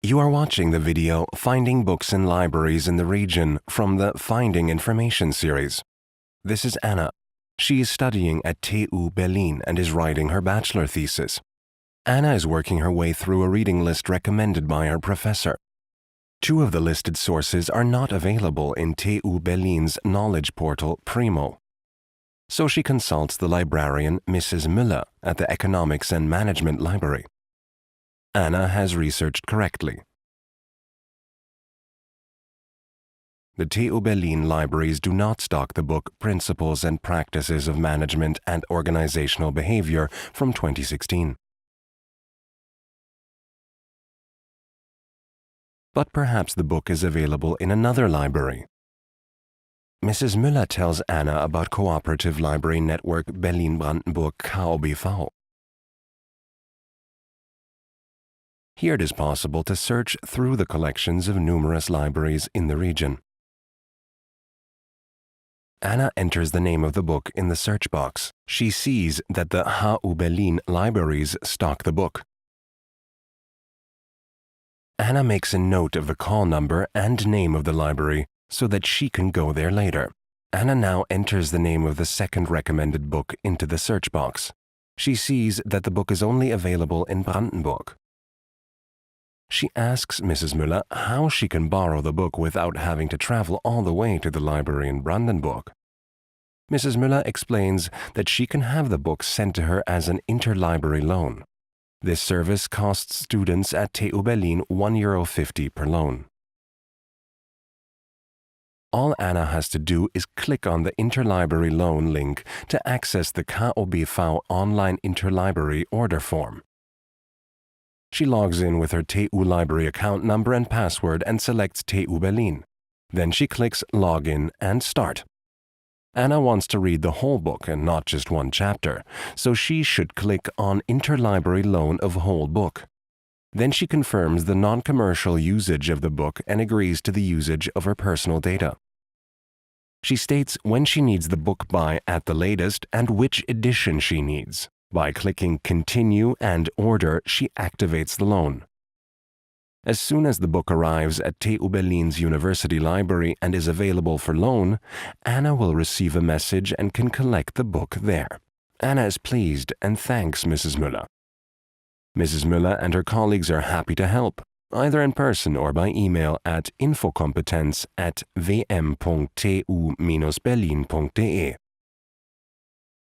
You are watching the video Finding Books in Libraries in the Region from the Finding Information series. This is Anna. She is studying at TU Berlin and is writing her bachelor thesis. Anna is working her way through a reading list recommended by her professor. Two of the listed sources are not available in TU Berlin's knowledge portal Primo. So she consults the librarian Mrs. Müller at the Economics and Management Library. Anna has researched correctly. The TU Berlin libraries do not stock the book Principles and Practices of Management and Organizational Behavior from 2016. But perhaps the book is available in another library. Mrs. Müller tells Anna about Cooperative Library Network Berlin-Brandenburg KOBV. Here it is possible to search through the collections of numerous libraries in the region. Anna enters the name of the book in the search box. She sees that the HU Berlin libraries stock the book. Anna makes a note of the call number and name of the library so that she can go there later. Anna now enters the name of the second recommended book into the search box. She sees that the book is only available in Brandenburg. She asks Mrs. Müller how she can borrow the book without having to travel all the way to the library in Brandenburg. Mrs. Müller explains that she can have the book sent to her as an interlibrary loan. This service costs students at TU Berlin €1.50 per loan. All Anna has to do is click on the interlibrary loan link to access the KOBV online interlibrary order form. She logs in with her TU Library account number and password and selects TU Berlin. Then she clicks Login and Start. Anna wants to read the whole book and not just one chapter, so she should click on Interlibrary Loan of Whole Book. Then she confirms the non-commercial usage of the book and agrees to the usage of her personal data. She states when she needs the book by at the latest and which edition she needs. By clicking Continue and Order, she activates the loan. As soon as the book arrives at TU Berlin's University Library and is available for loan, Anna will receive a message and can collect the book there. Anna is pleased and thanks Mrs. Müller. Mrs. Müller and her colleagues are happy to help, either in person or by email at infokompetenz@wm.tu-berlin.de.